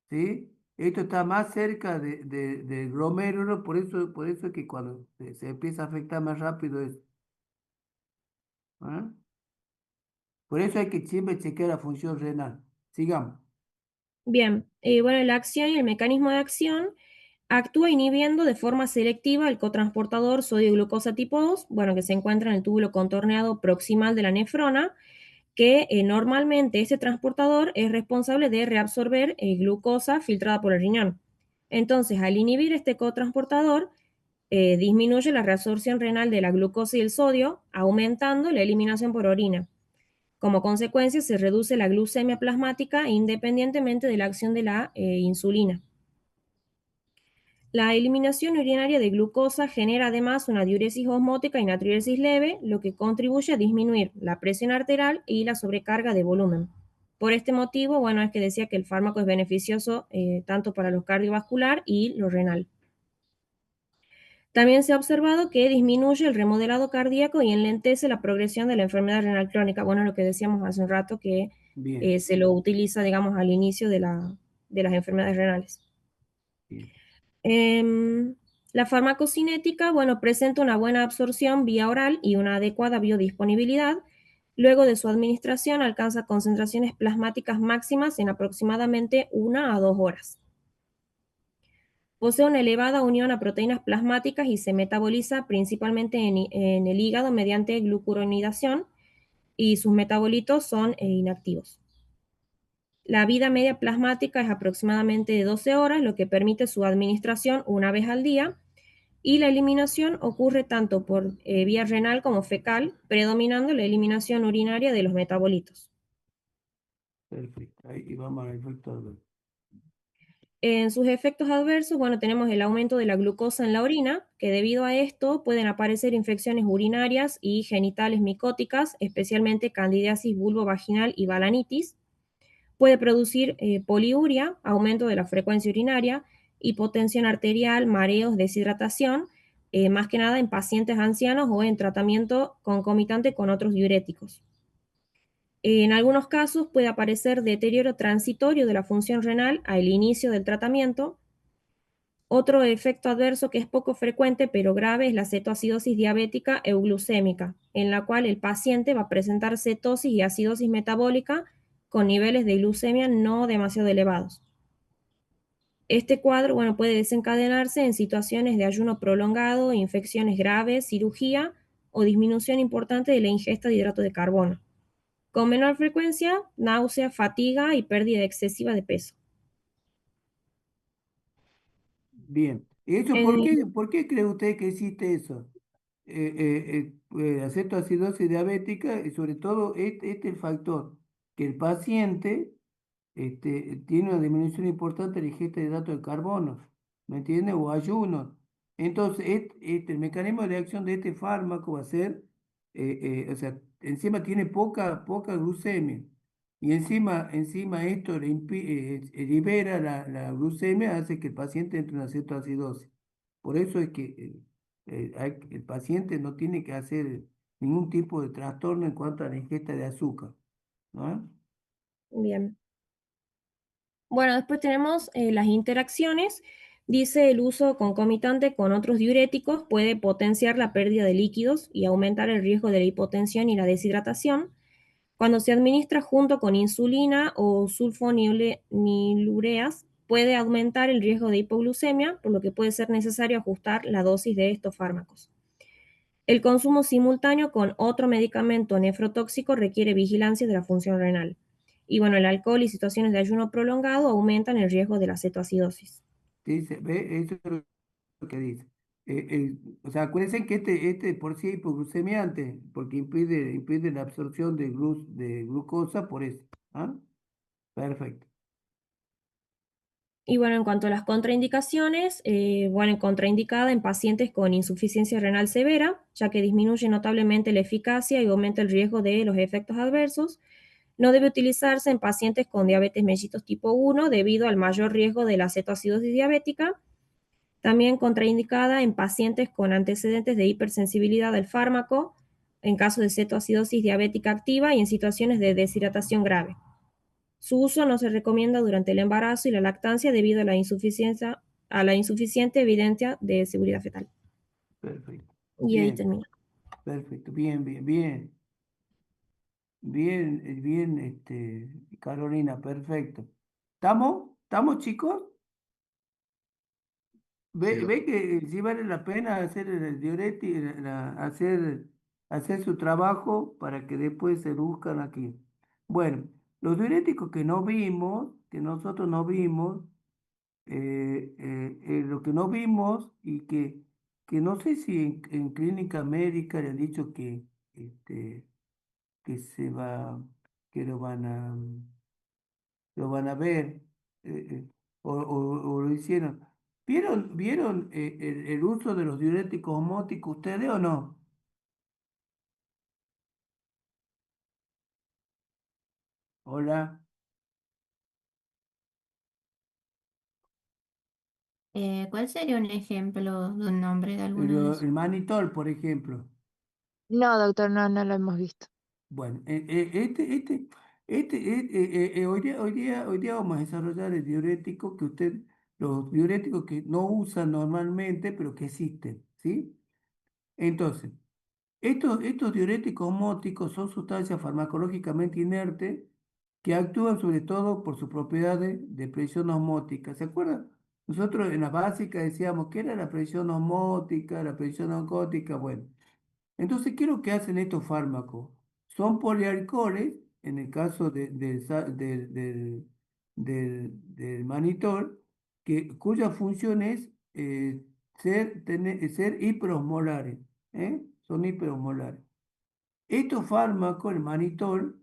¿sí? Esto está más cerca del glomérulo, por eso es que cuando se empieza a afectar más rápido es, ¿ah? Por eso hay que siempre chequear la función renal. Sigamos. Bien, bueno, la acción y el mecanismo de acción actúa inhibiendo de forma selectiva el cotransportador sodio-glucosa tipo 2, bueno, que se encuentra en el túbulo contorneado proximal de la nefrona, que normalmente ese transportador es responsable de reabsorber glucosa filtrada por el riñón. Entonces, al inhibir este cotransportador, disminuye la reabsorción renal de la glucosa y el sodio, aumentando la eliminación por orina. Como consecuencia, se reduce la glucemia plasmática independientemente de la acción de la insulina. La eliminación urinaria de glucosa genera además una diuresis osmótica y natriuresis leve, lo que contribuye a disminuir la presión arterial y la sobrecarga de volumen. Por este motivo, bueno, es que decía que el fármaco es beneficioso tanto para lo cardiovascular y lo renal. También se ha observado que disminuye el remodelado cardíaco y enlentece la progresión de la enfermedad renal crónica. Bueno, lo que decíamos hace un rato, que Bien, se lo utiliza, digamos, al inicio de las enfermedades renales. bien. La farmacocinética, bueno, presenta una buena absorción vía oral y una adecuada biodisponibilidad. Luego de su administración alcanza concentraciones plasmáticas máximas en aproximadamente 1 a 2 horas. Posee una elevada unión a proteínas plasmáticas y se metaboliza principalmente en el hígado mediante glucuronidación, y sus metabolitos son inactivos. La vida media plasmática es aproximadamente de 12 horas, lo que permite su administración una vez al día, y la eliminación ocurre tanto por vía renal como fecal, predominando la eliminación urinaria de los metabolitos. Perfecto. Ahí vamos al efecto adverso. En sus efectos adversos, bueno, tenemos el aumento de la glucosa en la orina, que debido a esto pueden aparecer infecciones urinarias y genitales micóticas, especialmente candidiasis vulvovaginal y balanitis. Puede producir poliuria, aumento de la frecuencia urinaria, hipotensión arterial, mareos, deshidratación, más que nada en pacientes ancianos o en tratamiento concomitante con otros diuréticos. En algunos casos puede aparecer deterioro transitorio de la función renal al inicio del tratamiento. Otro efecto adverso que es poco frecuente pero grave es la cetoacidosis diabética euglucémica, en la cual el paciente va a presentar cetosis y acidosis metabólica con niveles de glucemia no demasiado elevados. Este cuadro, bueno, puede desencadenarse en situaciones de ayuno prolongado, infecciones graves, cirugía o disminución importante de la ingesta de hidratos de carbono. Con menor frecuencia, náusea, fatiga y pérdida excesiva de peso. Bien. ¿Y eso por qué cree usted que existe eso? Acetoacidosis diabética y sobre todo este el factor, que el paciente tiene una disminución importante de la ingesta de hidratos de carbono, ¿me entiende? O ayunos. Entonces, el mecanismo de acción de este fármaco va a ser, o sea, encima tiene poca glucemia. Y encima esto libera la glucemia, hace que el paciente entre en una cetoacidosis. Por eso es que el paciente no tiene que hacer ningún tipo de trastorno en cuanto a la ingesta de azúcar, ¿no? Bien. Bueno, después tenemos las interacciones. Dice el uso concomitante con otros diuréticos puede potenciar la pérdida de líquidos y aumentar el riesgo de la hipotensión y la deshidratación. Cuando se administra junto con insulina o sulfonilureas, puede aumentar el riesgo de hipoglucemia, por lo que puede ser necesario ajustar la dosis de estos fármacos. El consumo simultáneo con otro medicamento nefrotóxico requiere vigilancia de la función renal. Y bueno, el alcohol y situaciones de ayuno prolongado aumentan el riesgo de la cetoacidosis. Dice, ve, eso es lo que dice. O sea, acuérdense que este por sí es hipoglucemiante, porque impide la absorción de glucosa por eso. ¿Ah? Perfecto. Y bueno, en cuanto a las contraindicaciones, bueno, contraindicada en pacientes con insuficiencia renal severa, ya que disminuye notablemente la eficacia y aumenta el riesgo de los efectos adversos. No debe utilizarse en pacientes con diabetes mellitus tipo 1 debido al mayor riesgo de la cetoacidosis diabética. También contraindicada en pacientes con antecedentes de hipersensibilidad al fármaco, en caso de cetoacidosis diabética activa y en situaciones de deshidratación grave. Su uso no se recomienda durante el embarazo y la lactancia debido a la insuficiente evidencia de seguridad fetal. Perfecto. Y ahí Bien, termina. perfecto. Bien. Bien, Carolina, perfecto. ¿Estamos, chicos? Sí, Ve que sí vale la pena hacer el diurético, hacer su trabajo para que después se buscan aquí. Bueno, los diuréticos que no vimos, que nosotros no vimos, lo que no vimos y que no sé si en clínica médica le han dicho este, que se va, que lo van a ver, o lo hicieron. ¿Vieron el uso de los diuréticos osmóticos ustedes o no? Hola. ¿Cuál sería un ejemplo de un nombre de alguno de esos? El manitol, por ejemplo. No, doctor, no, no lo hemos visto. Bueno, hoy día vamos a desarrollar el diurético los diuréticos que no usan normalmente, pero que existen, ¿sí? Entonces, estos diuréticos osmóticos son sustancias farmacológicamente inertes que actúan sobre todo por sus propiedades de presión osmótica. ¿Se acuerdan? Nosotros en la básica decíamos que era la presión osmótica, la presión oncótica, bueno. Entonces, ¿qué es lo que hacen estos fármacos? Son polialcoholes, en el caso del manitol, cuya función es ser hiperosmolares, ¿eh? Son hiperosmolares. Estos fármacos, el manitol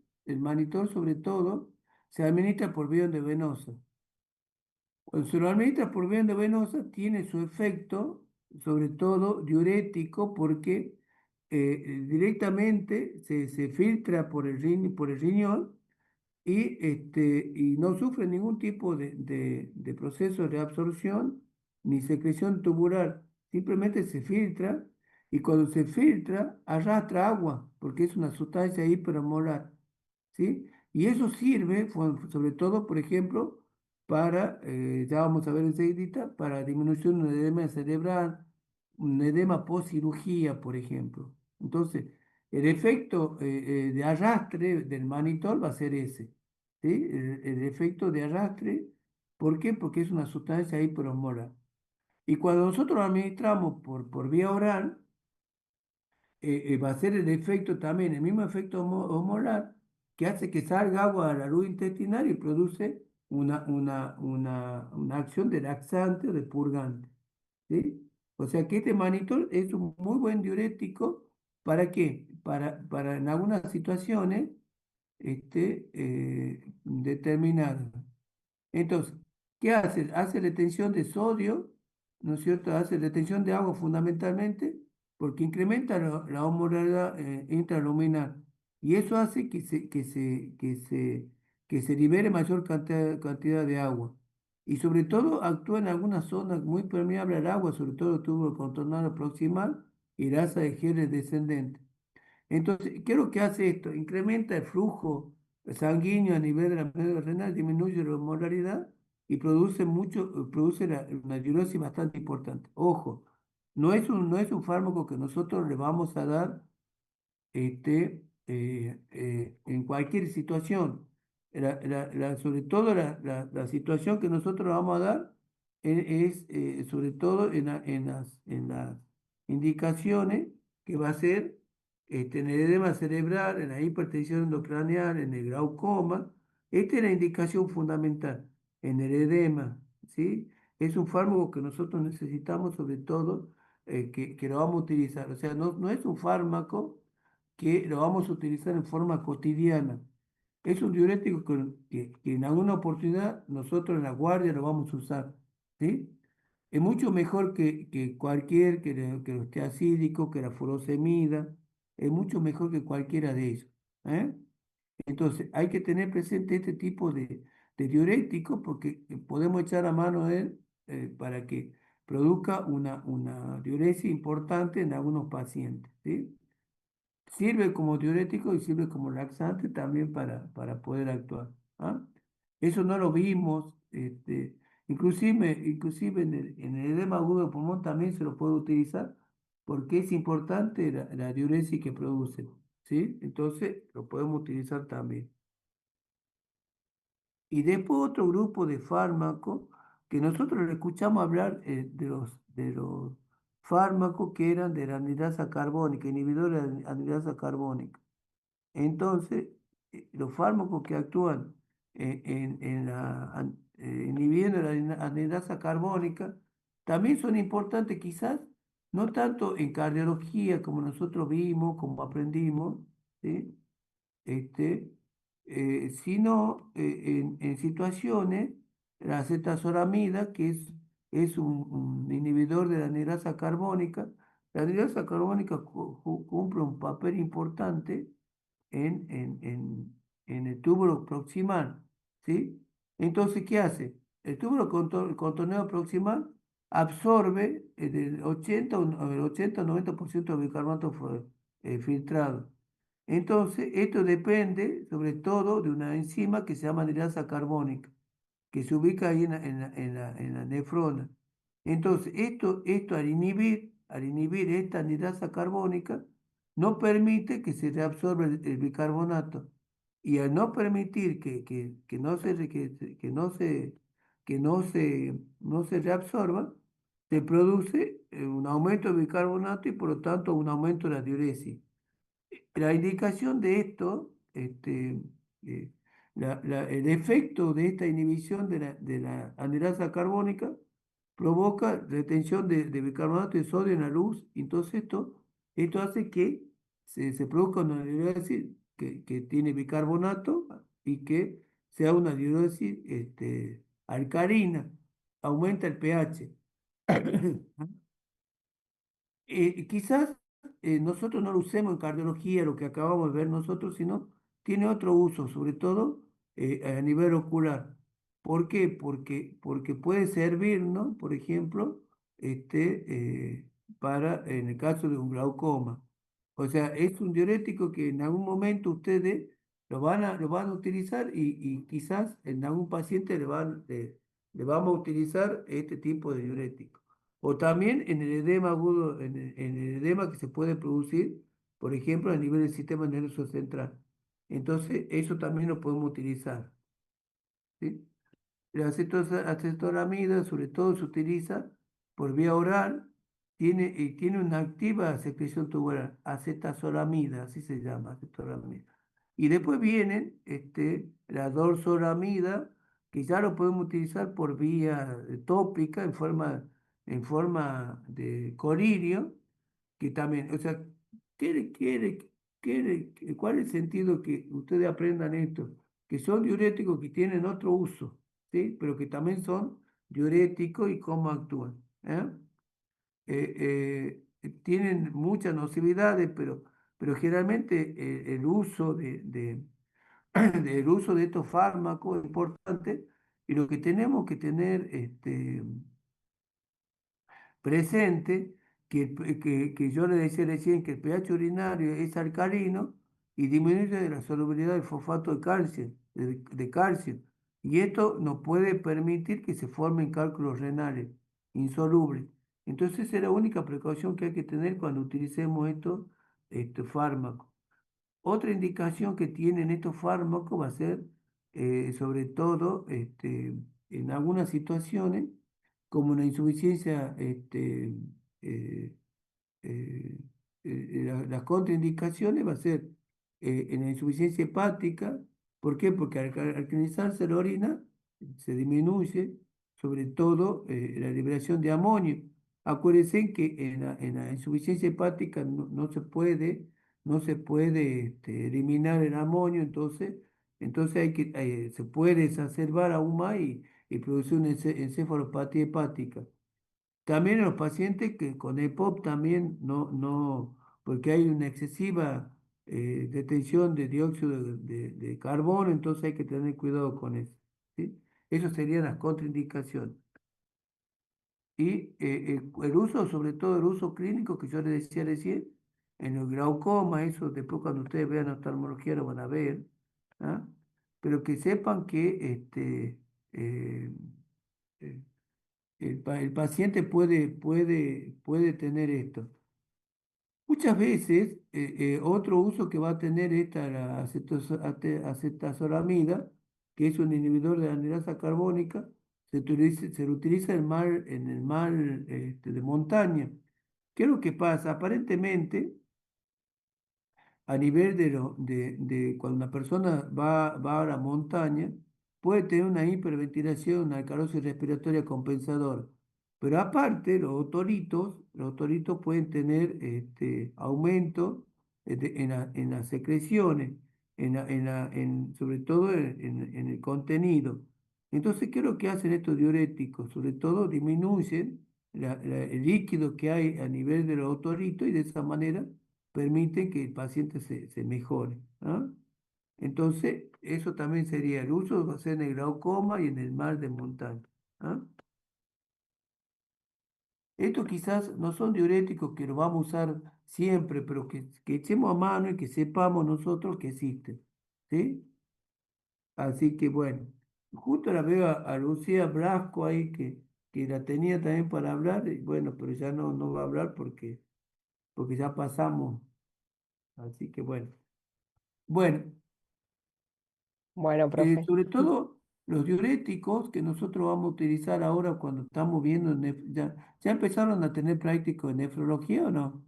sobre todo, se administra por vía endovenosa. Cuando se lo administra por vía endovenosa, tiene su efecto, sobre todo diurético, porque directamente se filtra por el riñón y no sufre ningún tipo de proceso de absorción ni secreción tubular. Simplemente se filtra y cuando se filtra arrastra agua, porque es una sustancia hipermolar. ¿Sí? Y eso sirve, sobre todo, por ejemplo, para, ya vamos a ver enseguida, para disminución de edema cerebral, un edema post cirugía, por ejemplo. Entonces, el efecto de arrastre del manitol va a ser ese, ¿sí? El efecto de arrastre, ¿por qué? Porque es una sustancia hiperosmolar. Y cuando nosotros lo administramos por vía oral, va a ser el efecto también, el mismo efecto osmolar, que hace que salga agua a la luz intestinal y produce una acción de laxante o de purgante. ¿Sí? O sea que este manitol es un muy buen diurético. ¿Para qué? Para en algunas situaciones determinadas. Entonces, ¿qué hace? Hace retención de sodio, ¿no es cierto? Hace retención de agua fundamentalmente porque incrementa la osmolaridad intraluminal y eso hace que se libere mayor cantidad de agua. Y sobre todo actúa en algunas zonas muy permeables al agua, sobre todo el tubo contornado proximal y la asa de Gieres descendente. Entonces, ¿qué es lo que hace esto? Incrementa el flujo sanguíneo a nivel de la médula renal, disminuye la osmolaridad y produce una diuresis bastante importante. Ojo, no es un fármaco que nosotros le vamos a dar en cualquier situación. Sobre todo la situación que nosotros le vamos a dar sobre todo en las indicaciones que va a ser en el edema cerebral, en la hipertensión endocraneal, en el glaucoma. Esta es la indicación fundamental, en el edema, ¿sí? Es un fármaco que nosotros necesitamos sobre todo que lo vamos a utilizar. O sea, no es un fármaco que lo vamos a utilizar en forma cotidiana. Es un diurético que en alguna oportunidad nosotros en la guardia lo vamos a usar, ¿sí? Es mucho mejor que los tiacídicos, que la furosemida, es mucho mejor que cualquiera de ellos, ¿eh? Entonces, hay que tener presente este tipo de diuréticos porque podemos echar a mano de él para que produzca una diuresis importante en algunos pacientes, ¿sí? Sirve como diurético y sirve como laxante también para poder actuar. ¿Ah? Eso no lo vimos, inclusive en el edema agudo de pulmón también se lo puede utilizar porque es importante la diuresis que produce, ¿sí? Entonces lo podemos utilizar también. Y después otro grupo de fármacos que nosotros le escuchamos hablar de los fármacos que eran de la anhidrasa carbónica, inhibidores de la anhidrasa carbónica. Entonces, los fármacos que actúan inhibiendo la anhidrasa carbónica también son importantes quizás, no tanto en cardiología como nosotros vimos, como aprendimos, ¿sí? este, sino en situaciones, la acetazolamida, que es es un inhibidor de la anhidrasa carbónica. La anhidrasa carbónica cumple un papel importante en el túbulo proximal, ¿sí? Entonces, ¿qué hace? El túbulo contorneado proximal absorbe el 80 o 90% del bicarbonato filtrado. Entonces, esto depende sobre todo de una enzima que se llama anhidrasa carbónica, que se ubica ahí en la nefrona. Entonces, esto al inhibir esta anhidrasa carbónica, no permite que se reabsorba el bicarbonato. Y al no permitir que no se, re- que no se reabsorba, se produce un aumento del bicarbonato y por lo tanto un aumento de la diuresis. La indicación de esto, eh, el efecto de esta inhibición de la anhidrasa carbónica provoca retención de bicarbonato de sodio en la luz. Entonces esto hace que se produzca una diuresis que tiene bicarbonato y que sea una diuresis alcalina, aumenta el pH. Quizás nosotros no lo usemos en cardiología, lo que acabamos de ver nosotros, sino tiene otro uso, sobre todo a nivel ocular. ¿Por qué? Porque puede servirnos, por ejemplo, en el caso de un glaucoma. O sea, es un diurético que en algún momento ustedes lo van a utilizar y quizás en algún paciente le vamos a utilizar este tipo de diurético. O también en el edema agudo, en el edema que se puede producir, por ejemplo, a nivel del sistema nervioso central. Entonces, eso también lo podemos utilizar, ¿sí? La acetoramida, sobre todo, se utiliza por vía oral, tiene una activa secreción tubular, acetazolamida, así se llama, acetoramida. Y después vienen la dorzolamida, que ya lo podemos utilizar por vía tópica, en forma de colirio, que también, o sea, ¿cuál es el sentido que ustedes aprendan esto? Que son diuréticos que tienen otro uso, ¿sí? Pero que también son diuréticos y cómo actúan, ¿eh? Tienen muchas nocividades, pero generalmente el uso el uso de estos fármacos es importante y lo que tenemos que tener presente que yo le decía recién que el pH urinario es alcalino y disminuye la solubilidad del fosfato de calcio. Y esto nos puede permitir que se formen cálculos renales insolubles. Entonces, esa es la única precaución que hay que tener cuando utilicemos estos fármacos. Otra indicación que tienen estos fármacos va a ser, sobre todo, en algunas situaciones, como una insuficiencia, eh, eh, las contraindicaciones va a ser en la insuficiencia hepática. ¿Por qué? Porque al alcalinizarse la orina se disminuye sobre todo la liberación de amonio. Acuérdense que en la insuficiencia hepática no se puede eliminar el amonio, entonces se puede exacerbar aún más y producir una encefalopatía hepática. También en los pacientes que con EPOC también no, porque hay una excesiva detención de dióxido de carbono, entonces hay que tener cuidado con eso, ¿sí? Esas serían las contraindicaciones. Y el uso, sobre todo el uso clínico que yo les decía recién, en el glaucoma, eso después cuando ustedes vean la oftalmología lo van a ver, ¿ah? Pero que sepan que eh, eh, el paciente puede tener esto. Muchas veces, otro uso que va a tener la acetazolamida, que es un inhibidor de la anhidrasa carbónica, se lo utiliza en el mal de montaña. ¿Qué es lo que pasa? Aparentemente, a nivel de cuando una persona va a la montaña, puede tener una hiperventilación, una alcalosis respiratoria compensadora. Pero aparte, los otoritos pueden tener aumento en las secreciones, sobre todo en el contenido. Entonces, ¿qué es lo que hacen estos diuréticos? Sobre todo disminuyen el líquido que hay a nivel de los otoritos y de esa manera permiten que el paciente se mejore. ¿Ah? Entonces, eso también sería el uso, va a ser en el glaucoma y en el mal de montaña. ¿Ah? Estos quizás no son diuréticos que los vamos a usar siempre, pero que echemos a mano y que sepamos nosotros que existen. ¿Sí? Así que bueno, justo la veo a Lucía Blasco ahí que la tenía también para hablar, y bueno, pero ya no va a hablar porque ya pasamos. Así que bueno. Bueno, Bueno, profe. sobre todo los diuréticos que nosotros vamos a utilizar ahora cuando estamos viendo, ya empezaron a tener práctico en nefrología o no?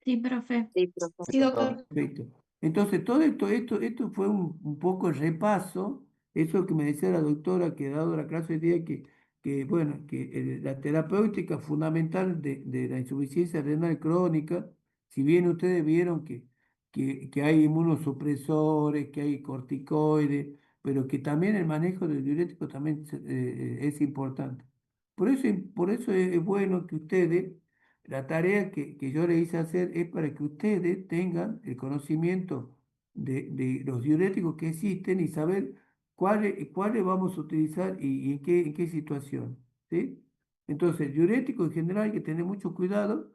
Sí, profe. Sí, profe. Sí, doctor. Perfecto. Entonces, todo esto fue un poco el repaso, eso que me decía la doctora que ha dado la clase hoy día, que bueno, que la terapéutica fundamental de la insuficiencia renal crónica, si bien ustedes vieron que hay inmunosupresores, que hay corticoides, pero que también el manejo del diurético también es importante. Por eso es bueno que ustedes la tarea que yo le hice hacer es para que ustedes tengan el conocimiento de los diuréticos que existen y saber cuáles vamos a utilizar y en qué situación. ¿Sí? Entonces, el diurético en general hay que tener mucho cuidado,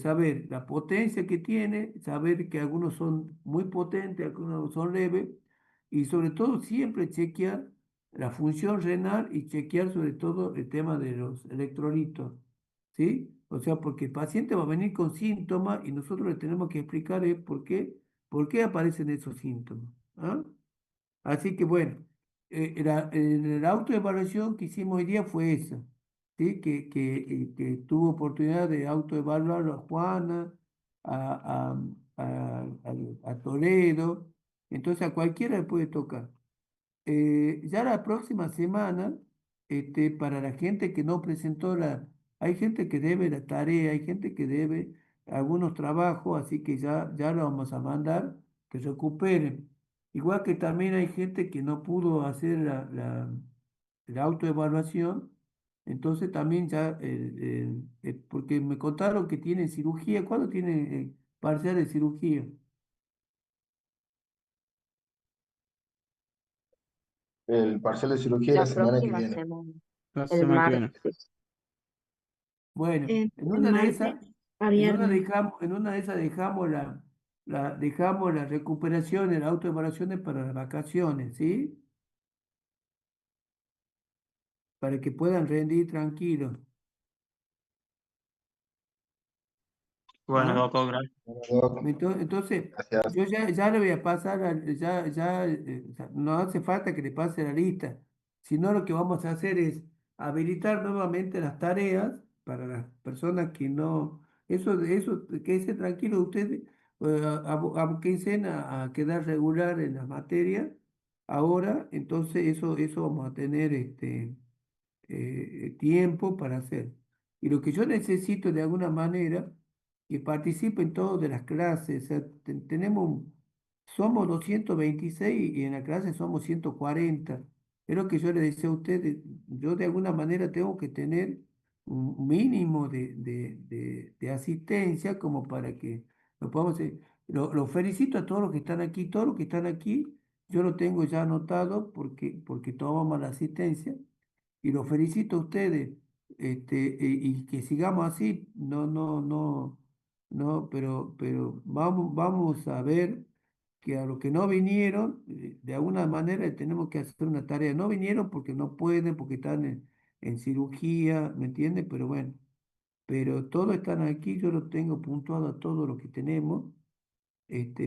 saber la potencia que tiene, saber que algunos son muy potentes, algunos son leves, y sobre todo siempre chequear la función renal y chequear sobre todo el tema de los electrolitos. ¿Sí? O sea, porque el paciente va a venir con síntomas y nosotros le tenemos que explicar por qué aparecen esos síntomas. ¿Ah? Así que bueno, la autoevaluación que hicimos hoy día fue esa, ¿sí? Que tuvo oportunidad de autoevaluarlo a Juana, a, a Toledo, entonces a cualquiera le puede tocar. Ya la próxima semana, para la gente que no presentó hay gente que debe la tarea, hay gente que debe algunos trabajos, así que ya lo vamos a mandar, que se recuperen. Igual que también hay gente que no pudo hacer la autoevaluación, entonces también ya, porque me contaron que tienen cirugía, ¿cuándo tienen parcial de cirugía? El parcial de cirugía La la semana que próxima viene. semana, La el semana que viene. martes. Bueno, en De una de martes esas, a en una viernes. en una de esas dejamos la recuperación, las autoevaluaciones para las vacaciones, ¿sí? Para que puedan rendir tranquilos. Bueno, ¿Ah? doctor, gracias. Bueno, Doc, Entonces, gracias. yo ya le voy a pasar, o sea, no hace falta que le pase la lista, sino lo que vamos a hacer es habilitar nuevamente las tareas para las personas que no, eso, quédense tranquilos ustedes, abóquense a quedar regular en las materias, ahora, entonces eso vamos a tener tiempo para hacer. Y lo que yo necesito de alguna manera, que participen todos de las clases. O sea, somos 226 y en la clase somos 140. Es lo que yo le decía a ustedes, yo de alguna manera tengo que tener un mínimo de asistencia como para que lo podamos hacer. Lo felicito a todos los que están aquí, todos los que están aquí, yo lo tengo ya anotado porque tomamos la asistencia y los felicito a ustedes, y que sigamos así, no, pero vamos a ver que a los que no vinieron, de alguna manera le tenemos que hacer una tarea. No vinieron porque no pueden, porque están en cirugía, ¿me entiendes? Pero bueno, pero todos están aquí, yo lo tengo puntuado a todos los que tenemos.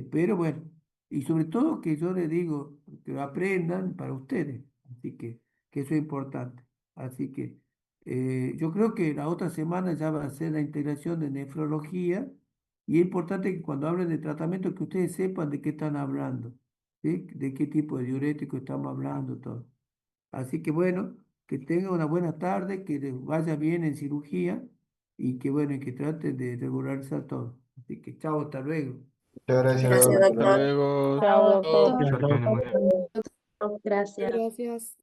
Pero bueno, y sobre todo que yo les digo que lo aprendan para ustedes, así que eso es importante. Así que yo creo que la otra semana ya va a ser la integración de nefrología y es importante que cuando hablen de tratamiento que ustedes sepan de qué están hablando, ¿sí? De qué tipo de diurético estamos hablando, todo. Así que bueno, que tengan una buena tarde, que les vaya bien en cirugía y que bueno, y que traten de regularizar todo. Así que chao, hasta luego. Muchas gracias. Gracias, Hasta doctor. luego. Chao, doctor. Que ande muy bien. Gracias. Gracias.